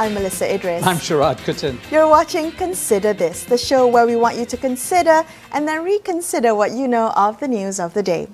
I'm Melisa Idris. I'm Sharaad Kuttan. You're watching Consider This, the show where we want you to consider and then reconsider what you know of the news of the day.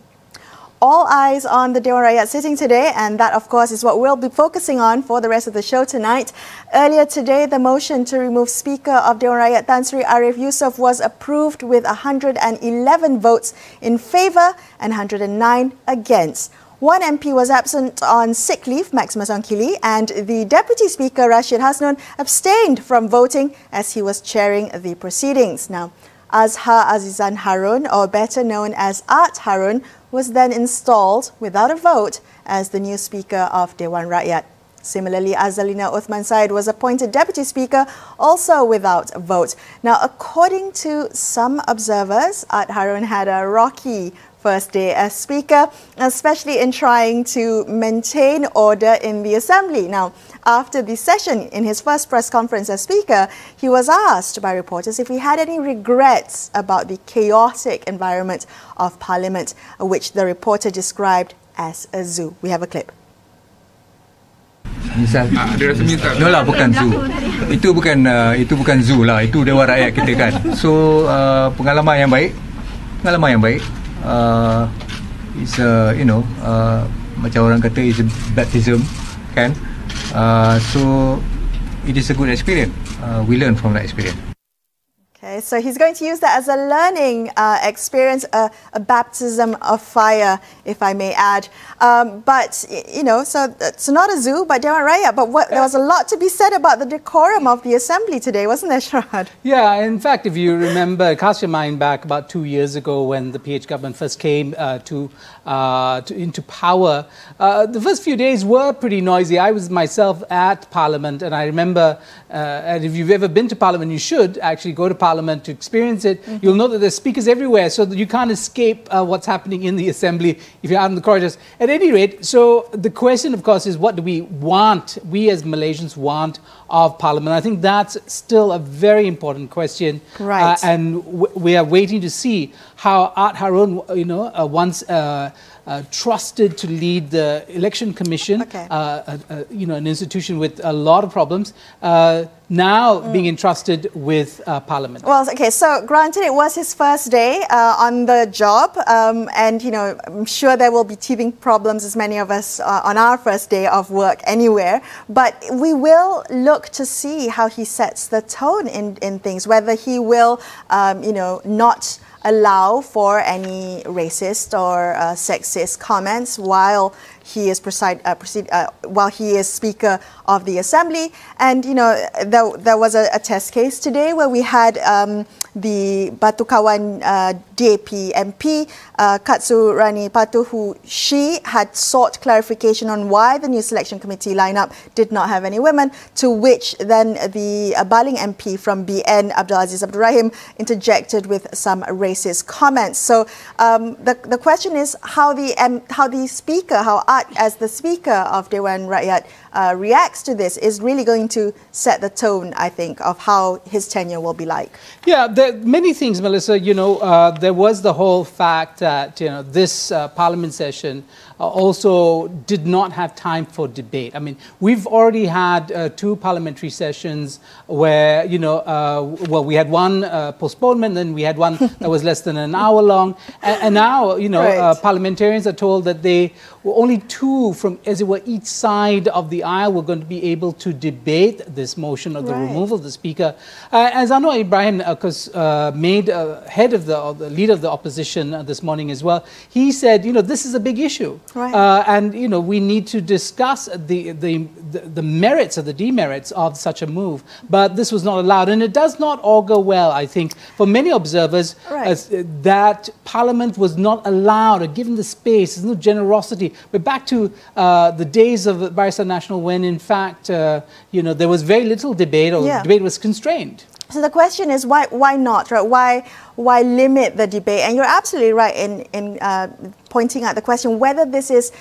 All eyes on the Dewan Rakyat sitting today, and that of course is what we'll be focusing on for the rest of the show tonight. Earlier today, the motion to remove Speaker of Dewan Rakyat Tan Sri Arif Yusof was approved with 111 votes in favour and 109 against. One MP was absent on sick leave, Maximus Onkili, and the Deputy Speaker, Rashid Hasnun, abstained from voting as he was chairing the proceedings. Now, Azhar Azizan Harun, or better known as Art Harun, was then installed without a vote as the new Speaker of Dewan Rakyat. Similarly, Azalina Uthman Said was appointed Deputy Speaker, also without a vote. Now, according to some observers, Art Harun had a rocky first day as Speaker, especially in trying to maintain order in the Assembly. Now, after the session, in his first press conference as Speaker, he was asked by reporters if he had any regrets about the chaotic environment of Parliament, which the reporter described as a zoo. We have a clip. Misal, no lah, bukan zoo. Itu bukan zoo lah. Itu Dewan Rakyat kita kan. So pengalaman yang baik. It's macam orang kata it's a baptism, kan? So it is a good experience. We learn from that experience. Okay, so he's going to use that as a learning experience, a baptism of fire, if I may add. But, you know, so it's not a zoo, but Dewan Rakyat. But there was a lot to be said about the decorum of the Assembly today, wasn't there, Sharaad? Yeah, in fact, if you remember, cast your mind back about 2 years ago when the PH government first came into power, the first few days were pretty noisy. I was myself at Parliament, and I remember, and if you've ever been to Parliament, you should actually go to Parliament to experience it. You'll know that there's speakers everywhere, so that you can't escape what's happening in the Assembly if you're out in the corridors. At any rate, so the question, of course, is what do we want, we as Malaysians want of Parliament? I think that's still a very important question. Right. And we are waiting to see how Art Harun, you know, once trusted to lead the Election Commission, okay. You know, an institution with a lot of problems, now being entrusted with Parliament. Well, okay, so granted it was his first day on the job, and, you know, I'm sure there will be teething problems, as many of us on our first day of work anywhere, but we will look to see how he sets the tone in things, whether he will, you know, not allow for any racist or sexist comments while he is while he is Speaker of the Assembly. And, you know, there was a test case today where we had the Batu Kawan DAP MP, Katsu Rani Patu, who she had sought clarification on why the new selection committee lineup did not have any women, to which then the Baling MP from BN, Abdul Aziz Abdul Rahim, interjected with some racist comments. So the question is how the Speaker, how Art as the Speaker of Dewan Rakyat reacts to this is really going to set the tone, I think, of how his tenure will be like. Yeah, there are many things, Melissa. You know, there was the whole fact that, you know, this Parliament session also did not have time for debate. I mean, we've already had 2 parliamentary sessions where, you know, well, we had one postponement, then we had one that was less than an hour long. And now, you know, right. Parliamentarians are told that they were only 2 from, as it were, each side of the aisle were going to be able to debate this motion of the right. removal of the Speaker. As Wan Anwar Ibrahim, made head of the leader of the opposition this morning as well, he said, you know, this is a big issue. Right. And, you know, we need to discuss the merits or the demerits of such a move. But this was not allowed. And it does not augur well, I think, for many observers, right. that Parliament was not allowed or given the space. There's no generosity. We're back to the days of Barisan Nasional when, in fact, you know, there was very little debate, or debate was constrained. So the question is, why not? Right? why limit the debate? And you're absolutely right in pointing out the question whether this is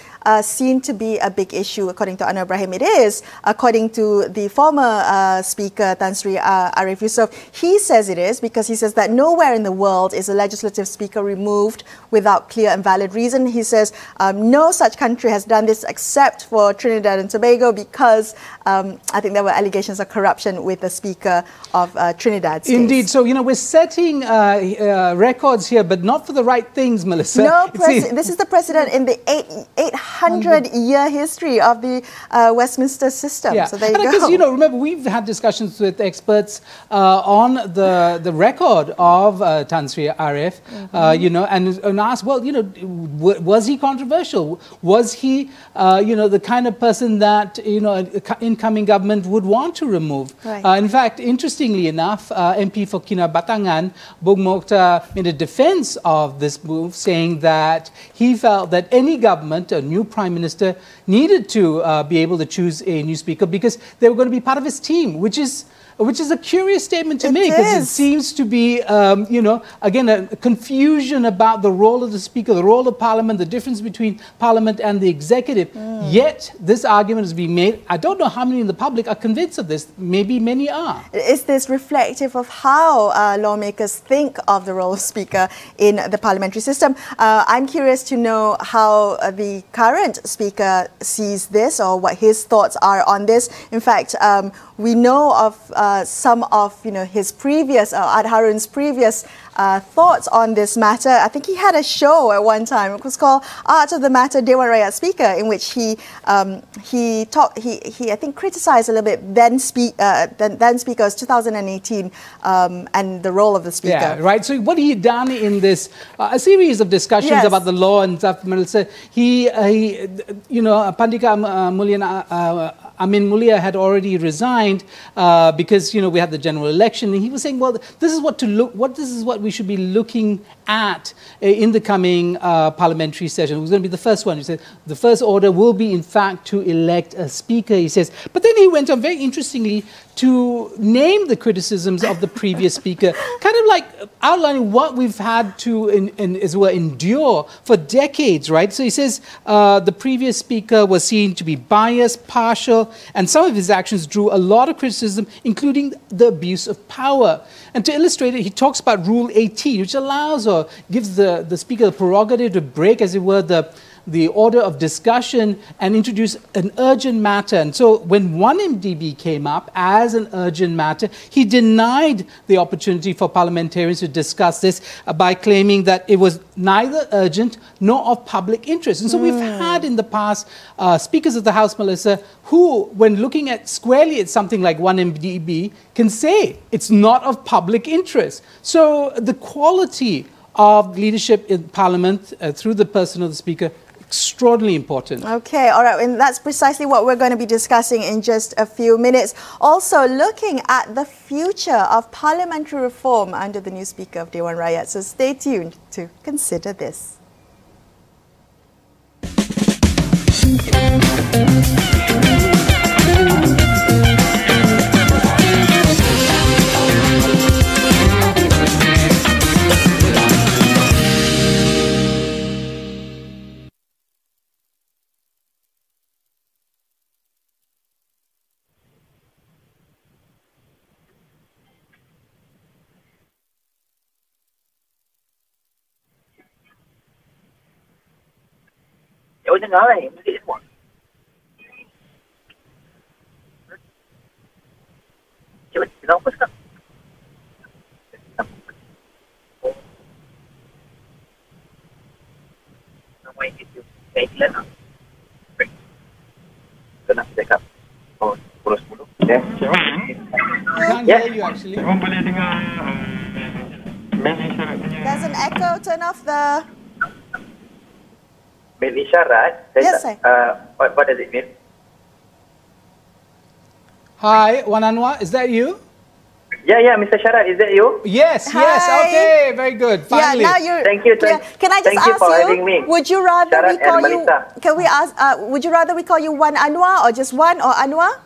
seen to be a big issue. According to Anwar Ibrahim, it is. According to the former Speaker Tan Sri Arif Yusof, he says it is, because he says that nowhere in the world is a legislative speaker removed without clear and valid reason. He says no such country has done this except for Trinidad and Tobago, because I think there were allegations of corruption with the Speaker of Trinidad's case. Indeed. So, you know, we're setting records here, but not for the right things, Melissa. No, this is the precedent in the 800-year history of the Westminster system. Yeah. So there you go. Because, you know, remember, we've had discussions with experts on the record of Tan Sri Arif, you know, and asked, well, you know, was he controversial? Was he, you know, the kind of person that, you know, an incoming government would want to remove? Right. In fact, interestingly enough, MP for Kinabatangan, Bung Mokhtar, made a defense of this move, saying that he felt that any government, a new prime minister, needed to be able to choose a new speaker because they were going to be part of his team, which is a curious statement to make, because it seems to be, you know, again, a confusion about the role of the Speaker, the role of Parliament, the difference between Parliament and the Executive. Yet, this argument is being made. I don't know how many in the public are convinced of this. Maybe many are. Is this reflective of how lawmakers think of the role of Speaker in the parliamentary system? I'm curious to know how the current Speaker sees this, or what his thoughts are on this. In fact, we know of some of, you know, his previous, Harun's previous thoughts on this matter. I think he had a show at one time. It was called Art of the Matter Dewan Rakyat Speaker, in which he I think criticized a little bit then speakers 2018 and the role of the Speaker. Yeah, right. So what he done in this a series of discussions about the law and stuff, Melissa, he you know, Pandika Amin Mulia had already resigned because, you know, we had the general election, and he was saying, well, this is what we should be looking at in the coming parliamentary session. It was going to be the first one. He said the first order will be, in fact, to elect a speaker, he says. But then he went on very interestingly to name the criticisms of the previous speaker, kind of like outlining what we've had to as well endure for decades, right? So he says the previous speaker was seen to be biased, partial, and some of his actions drew a lot of criticism, including the abuse of power. And to illustrate it, he talks about Rule 18, which allows or gives the speaker the prerogative to break, as it were, the order of discussion and introduce an urgent matter. And so when one MDB came up as an urgent matter, he denied the opportunity for parliamentarians to discuss this by claiming that it was neither urgent nor of public interest. And so we've had in the past speakers of the House, Melissa, who, when looking at squarely at something like one MDB, can say it's not of public interest. So the quality of leadership in Parliament through the person of the Speaker, extraordinarily important. Okay, all right, and that's precisely what we're going to be discussing in just a few minutes. Also, looking at the future of parliamentary reform under the new Speaker of Dewan Rakyat. So stay tuned to consider this. There's an echo. Turn off the... Melisa Sharaad? Yes, sir. What does it mean? Hi, Wan Anwar, is that you? Yeah, Mr. Sharaad, is that you? Yes, Hi. yes, okay, very good. Finally. Yeah, now you're... Thank you. Can I just thank ask you for having me. Would you rather Sharaad we call you... Melisa. Can we ask... would you rather we call you Wan Anwar, or just Wan, or Anwar?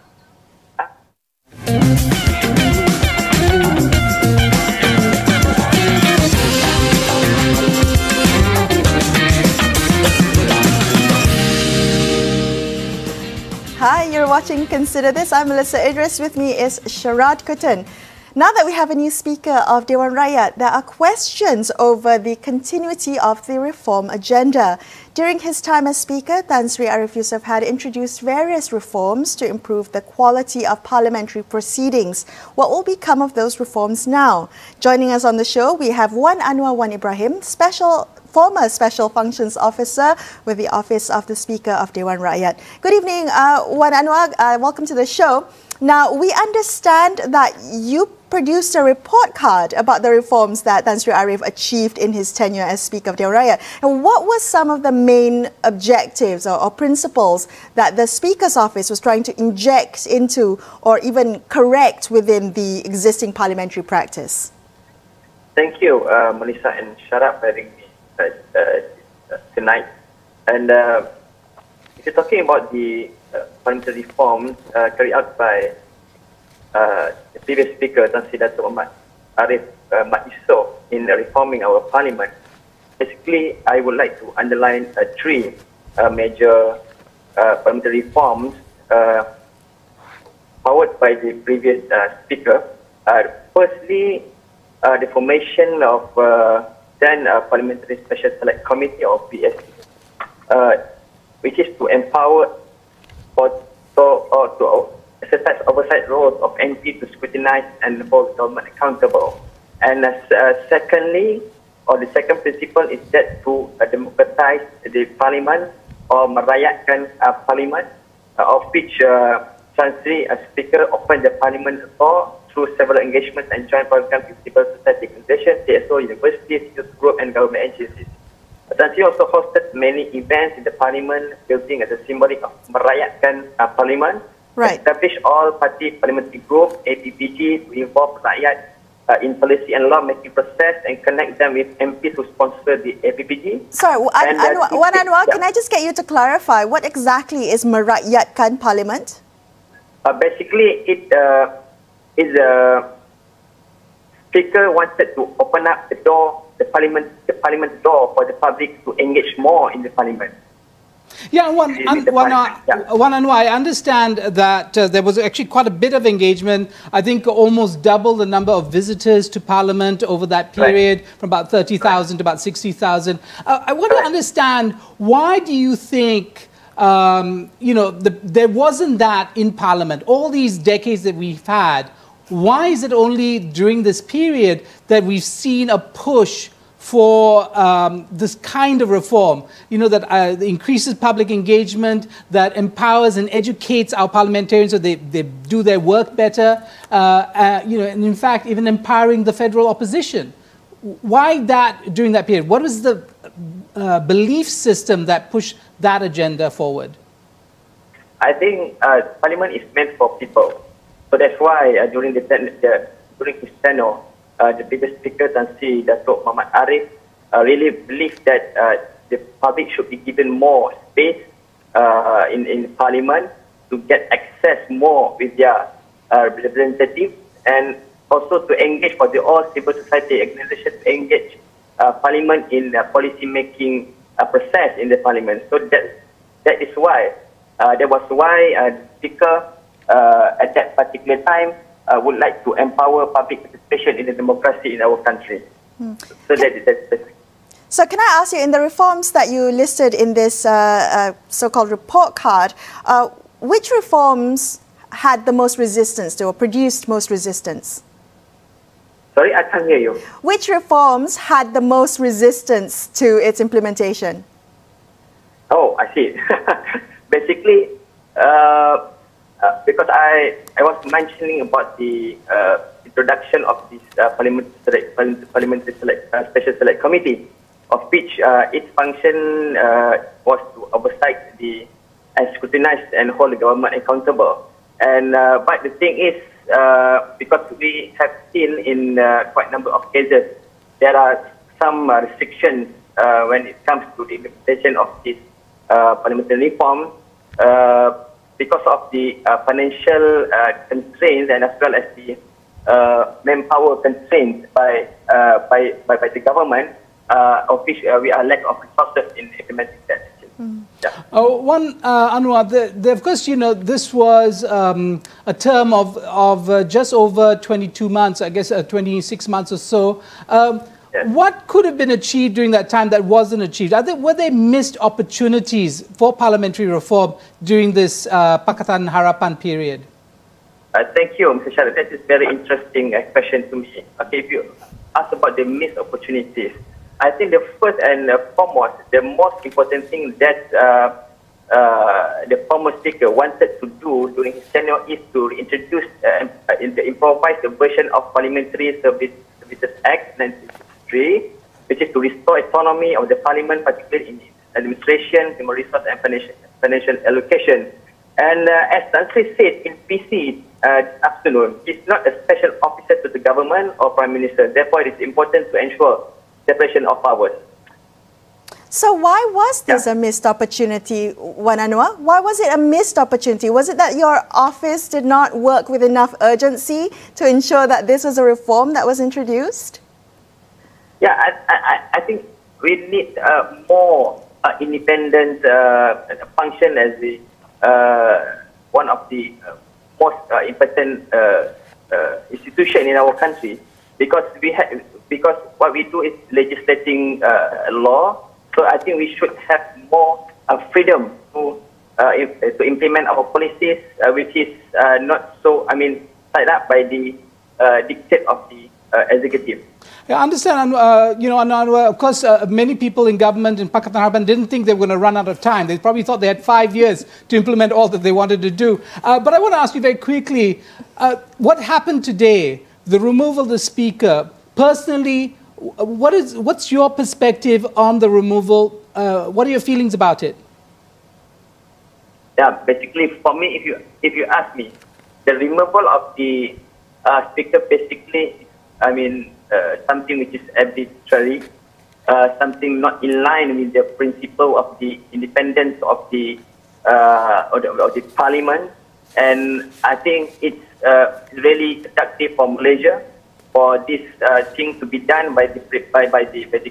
watching Consider This. I'm Melisa Idris. With me is Sharaad Kuttan. Now that we have a new Speaker of Dewan Rakyat, there are questions over the continuity of the reform agenda. During his time as Speaker, Tan Sri Ariff Yusof had introduced various reforms to improve the quality of parliamentary proceedings. What will become of those reforms now? Joining us on the show, we have Wan Anwar Wan Ibrahim, former Special Functions Officer with the Office of the Speaker of Dewan Rakyat. Good evening, Wan Anwar. Welcome to the show. Now, we understand that you produced a report card about the reforms that Tan Sri Ariff achieved in his tenure as Speaker of Dewan Rakyat. And what were some of the main objectives or principles that the Speaker's office was trying to inject into or even correct within the existing parliamentary practice? Thank you, Melisa and Sharaad, for having me tonight. And if you're talking about the parliamentary reforms carried out by the previous Speaker, Tan Sri Dato' Muhammad Ariff Yusof, in reforming our parliament, basically I would like to underline three major parliamentary reforms powered by the previous Speaker. Firstly, the formation of then Parliamentary Special Select Committee or PSC, which is to empower to exercise oversight roles of MP to scrutinize and hold government accountable. And secondly, or the second principle is that to democratize the parliament or merayatkan parliament, of which Tan Sri as Speaker opened the parliament door through several engagements and joint programs with civil society organizations, CSO, universities, youth group, and government agencies. Tan Sri also hosted many events in the parliament, building as a symbolic of merayatkan parliament, established all-party parliamentary group, APPG, to involve rakyat in policy and law-making process and connect them with MPs who sponsor the APPG. Sorry, Wan Anwar, can I just get you to clarify what exactly is merayatkan parliament? Basically, it is a Speaker wanted to open up the door, the parliament door for the public to engage more in the parliament. Yeah, Wan Anwar, I understand that there was actually quite a bit of engagement. I think almost double the number of visitors to Parliament over that period, from about 30,000 to about 60,000. I want to understand, why do you think there wasn't that in Parliament? All these decades that we've had, why is it only during this period that we've seen a push for this kind of reform, that increases public engagement, that empowers and educates our parliamentarians so they do their work better, and in fact, even empowering the federal opposition? Why that during that period? What was the belief system that pushed that agenda forward? I think Parliament is meant for people. So that's why during his tenure, the previous Speaker, Tan Sri Dato' Muhammad Ariff, really believed that the public should be given more space in Parliament to get access more with their representatives, and also to engage for the all civil society organizations to engage Parliament in the policy making process in the Parliament. So that is why that was why the Speaker at that particular time would like to empower public participation in the democracy in our country. So can I ask you, in the reforms that you listed in this so-called report card, which reforms had the most resistance to, or produced most resistance? Sorry, I can't hear you. Which reforms had the most resistance to its implementation? Oh, I see. Basically, because I was mentioning about the introduction of this Parliamentary Special Select Committee, of which its function was to oversight and scrutinize and hold the government accountable. And but the thing is, because we have seen in quite a number of cases, there are some restrictions when it comes to the implementation of this parliamentary reform, because of the financial constraints and as well as the manpower constraints by the government, of which we are lack of resources in implementing that. Wan Anwar, of course, you know, this was a term of just over 22 months, I guess 26 months or so. What could have been achieved during that time that wasn't achieved? Were there missed opportunities for parliamentary reform during this Pakatan Harapan period? Thank you, Mr. Sharaad. That is a very interesting question to me. Okay, if you ask about the missed opportunities, I think the first and foremost, the most important thing that the former speaker wanted to do during his tenure is to introduce the improvised version of Parliamentary Services Act 1963, which is to restore autonomy of the Parliament, particularly in its administration, human resource and financial allocation. And as Tan Sri said in PC this afternoon, it's not a special officer to the government or Prime Minister. Therefore, it is important to ensure separation of powers. So why was this a missed opportunity, Wan Anwar? Why was it a missed opportunity? Was it that your office did not work with enough urgency to ensure that this was a reform that was introduced? Yeah, I think we need more independent function as the one of the most important institution in our country, because what we do is legislating law. So I think we should have more freedom to implement our policies, which is not so, tied up by the dictate of the executive. Yeah, I understand, you know, Anwar, of course, many people in government in Pakatan Harapan didn't think they were going to run out of time. They probably thought they had 5 years to implement all that they wanted to do. But I want to ask you very quickly, what happened today, the removal of the speaker, personally, what's your perspective on the removal? What are your feelings about it? Yeah, basically, for me, if you ask me, the removal of the speaker, basically, something which is arbitrary, something not in line with the principle of the independence of the parliament, and I think it's really productive for Malaysia for this thing to be done by the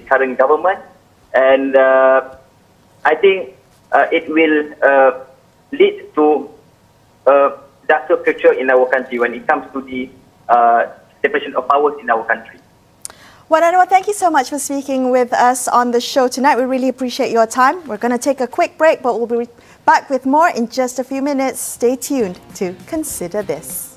current government, and I think it will lead to disaster future in our country when it comes to the separation of powers in our country. Wan Anwar, thank you so much for speaking with us on the show tonight. We really appreciate your time. We're going to take a quick break, but we'll be back with more in just a few minutes. Stay tuned to Consider This.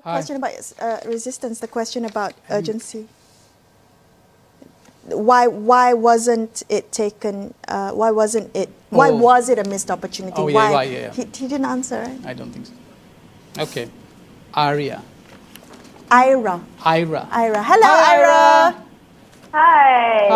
The question about resistance, the question about urgency. Why wasn't it taken? Why was it a missed opportunity? Oh, yeah, yeah. He didn't answer, right? I don't think so. Okay. Ira. Hello, Hi. Ira. Hi.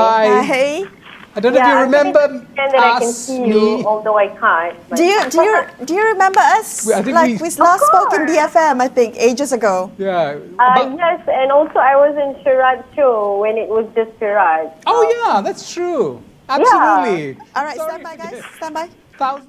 Hi. I don't know if you remember that I can see you, although I can't. Do you remember us? We last spoke in DFM, I think, ages ago. Yeah. Yes, and also I was in Sharaad's show when it was just Sharaad. Oh yeah, that's true. Absolutely. Yeah. All right, stand by, guys. Stand by. Thousands.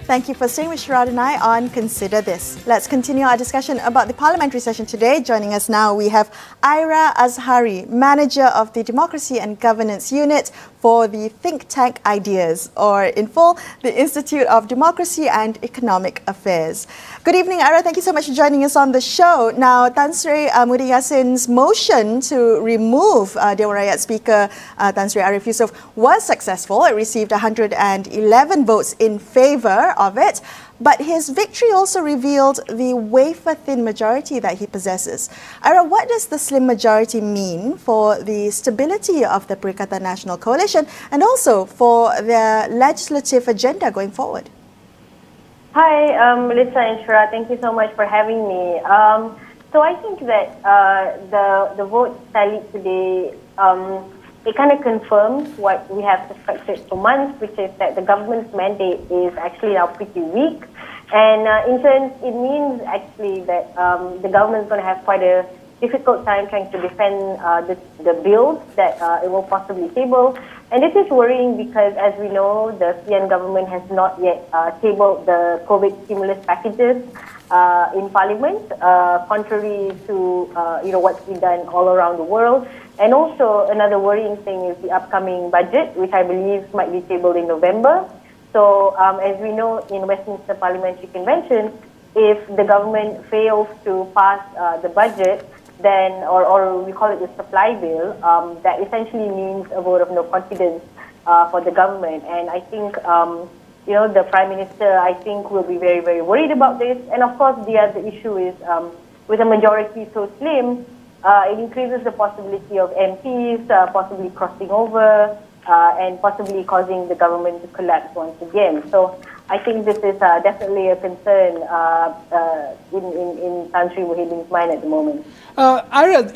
Thank you for staying with Sharaad and I on Consider This. Let's continue our discussion about the parliamentary session today. Joining us now, we have Aira Azhari, Manager of the Democracy and Governance Unit for the think tank Ideas, or in full, the Institute of Democracy and Economic Affairs. Good evening, Aira. Thank you so much for joining us on the show. Now, Tan Sri Muhyiddin Yassin's motion to remove Dewan Rakyat Speaker Tan Sri Arif Yusof was successful. It received 111 votes in favour of of it. But his victory also revealed the wafer-thin majority that he possesses. Ira, what does the slim majority mean for the stability of the Perikatan Nasional Coalition and also for their legislative agenda going forward? Hi, Melisa and Sharaad. Thank you so much for having me. So I think that the vote tallied today, it kind of confirms what we have suspected for months, which is that the government's mandate is actually now pretty weak. And in turn, it means actually that the government is going to have quite a difficult time trying to defend the bills that it will possibly table. And this is worrying because, as we know, the PN government has not yet tabled the COVID stimulus packages in Parliament, contrary to what's been done all around the world. And also, another worrying thing is the upcoming budget, which I believe might be tabled in November. So, as we know, in Westminster Parliamentary Convention, if the government fails to pass the budget, then, or we call it the supply bill, that essentially means a vote of no confidence for the government. And I think, the Prime Minister, I think, will be very, very worried about this. And of course, the other issue is, with a majority so slim, it increases the possibility of MPs possibly crossing over and possibly causing the government to collapse once again. So I think this is definitely a concern in Tan Sri Muhyiddin's mind at the moment. Ira,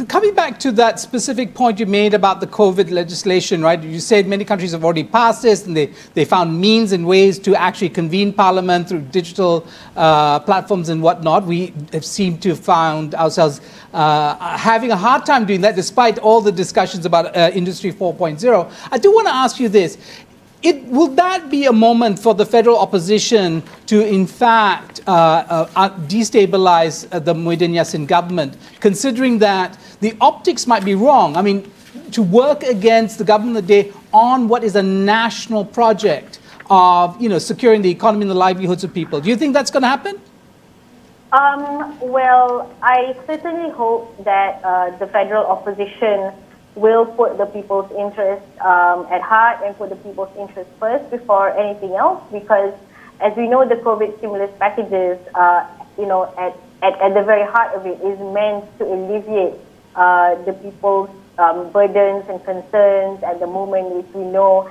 coming back to that specific point you made about the COVID legislation, right? You said many countries have already passed this and they found means and ways to actually convene parliament through digital platforms and whatnot. We have seemed to have found ourselves having a hard time doing that despite all the discussions about Industry 4.0. I do want to ask you this. Will that be a moment for the federal opposition to, in fact, destabilize the Muhyiddin Yassin government, considering that the optics might be wrong? I mean, to work against the government of the day on what is a national project of, securing the economy and the livelihoods of people. Do you think that's going to happen? Well, I certainly hope that the federal opposition will put the people's interests at heart and put the people's interests first before anything else, because as we know, the COVID stimulus packages, at the very heart of it is meant to alleviate the people's burdens and concerns at the moment, which we know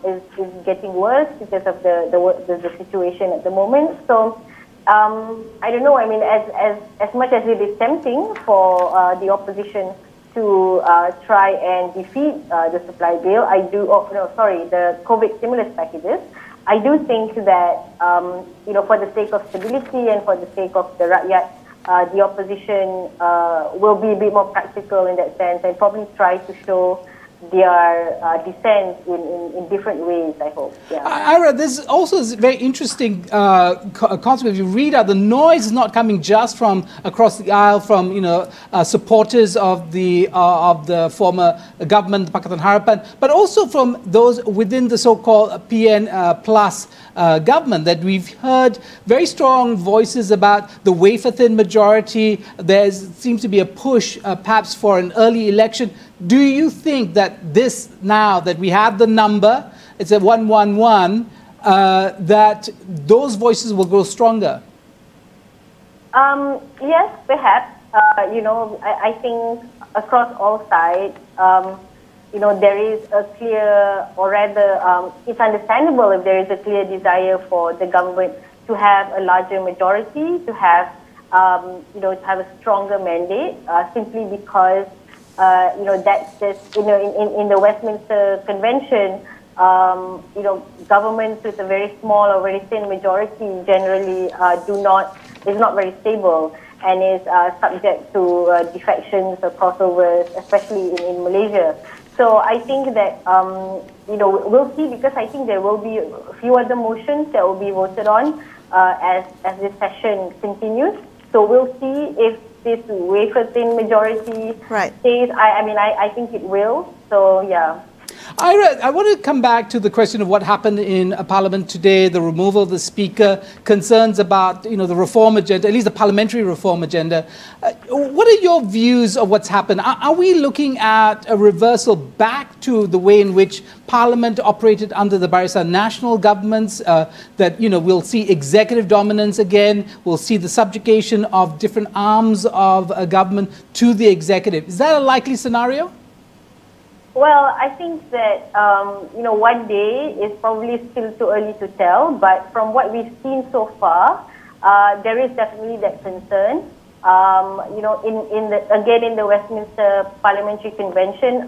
is getting worse because of the situation at the moment. So I don't know. I mean, as much as it is tempting for the opposition to try and defeat the supply bill, the COVID stimulus packages, I do think that, for the sake of stability and for the sake of the rakyat, the opposition will be a bit more practical in that sense and probably try to show their dissent in different ways, I hope. Yeah. Ira, there's also a very interesting concept. If you read out, the noise is not coming just from across the aisle from supporters of the former government, the Pakatan Harapan, but also from those within the so-called PN plus government. That we've heard very strong voices about the wafer-thin majority. There seems to be a push, perhaps, for an early election. Do you think that this, now that we have the number, it's at 111, that those voices will grow stronger? Yes, perhaps. I think across all sides, there is a clear, or rather, it's understandable if there is a clear desire for the government to have a larger majority, to have, to have a stronger mandate, simply because that's just, in the Westminster Convention, governments with a very small or very thin majority generally is not very stable and is subject to defections or crossovers, especially in Malaysia. So I think that, we'll see, because I think there will be a few other motions that will be voted on as this session continues. So we'll see if this wafer-thin majority stays. I think it will. So, yeah. Ira, I want to come back to the question of what happened in Parliament today, the removal of the Speaker, concerns about, the reform agenda, at least the parliamentary reform agenda. What are your views of what's happened? Are we looking at a reversal back to the way in which Parliament operated under the Barisan National governments, that, we'll see executive dominance again, we'll see the subjugation of different arms of a government to the executive? Is that a likely scenario? Well, I think that, one day is probably still too early to tell, but from what we've seen so far, there is definitely that concern. In the Westminster Parliamentary Convention,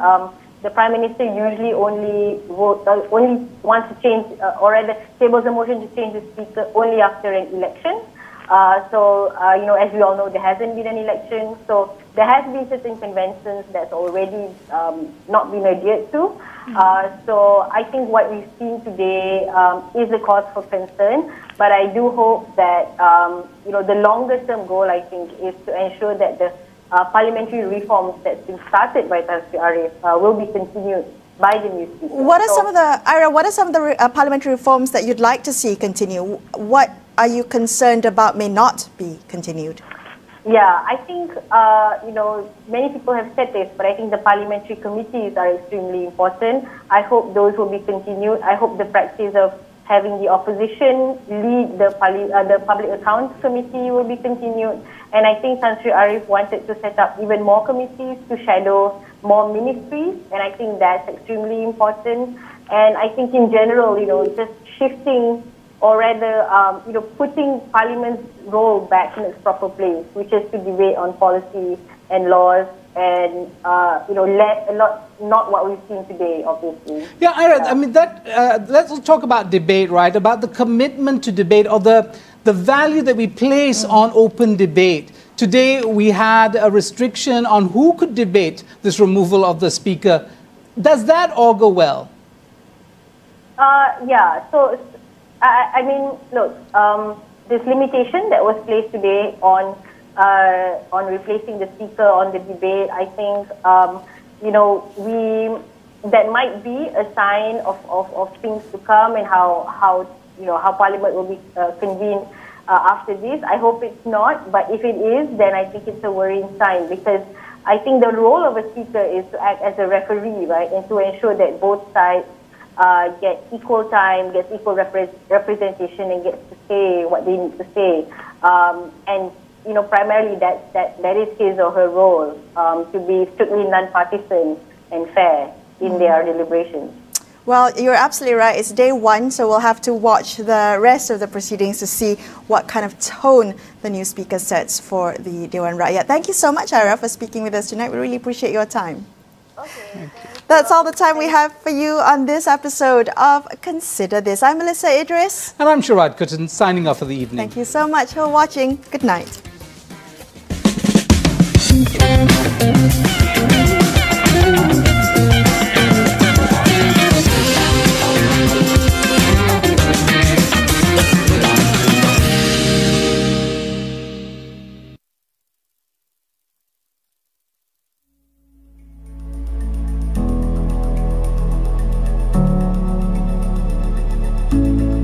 the Prime Minister usually only wants to change, or rather tables a motion to change the Speaker only after an election. As we all know, there hasn't been an election, so there has been certain conventions that's already not been adhered to. So I think what we've seen today is a cause for concern, but I do hope that the longer-term goal, I think, is to ensure that the parliamentary reforms that's been started by Tan Sri Arif will be continued by the new Speaker. What are some of the parliamentary reforms that you'd like to see continue? What are you concerned about may not be continued? Yeah, I think, many people have said this, but I think the parliamentary committees are extremely important. I hope those will be continued. I hope the practice of having the opposition lead the Public Accounts Committee will be continued. And I think Tan Sri Arif wanted to set up even more committees to shadow more ministries, and I think that's extremely important. And I think in general, just shifting, or rather, putting Parliament's role back in its proper place, which is to debate on policy and laws, and not what we've seen today, obviously. Yeah, Ira, I mean let's talk about debate, right? About the commitment to debate, or the value that we place on open debate. Today we had a restriction on who could debate this removal of the Speaker. Does that augur well? Yeah. So look, this limitation that was placed today on replacing the Speaker on the debate, I think, that might be a sign of things to come, and how Parliament will be convened after this. I hope it's not, but if it is, then I think it's a worrying sign, because I think the role of a Speaker is to act as a referee, right, and to ensure that both sides get equal time, gets equal representation, and gets to say what they need to say. And primarily that is his or her role, to be strictly non-partisan and fair in their deliberations. Well, you're absolutely right. It's day one, so we'll have to watch the rest of the proceedings to see what kind of tone the new Speaker sets for the Dewan Rakyat. Thank you so much, Ira, for speaking with us tonight. We really appreciate your time. Okay. That's all the time we have for you on this episode of Consider This. I'm Melisa Idris. And I'm Sharaad Kuttan, signing off for the evening. Thank you so much for watching. Good night.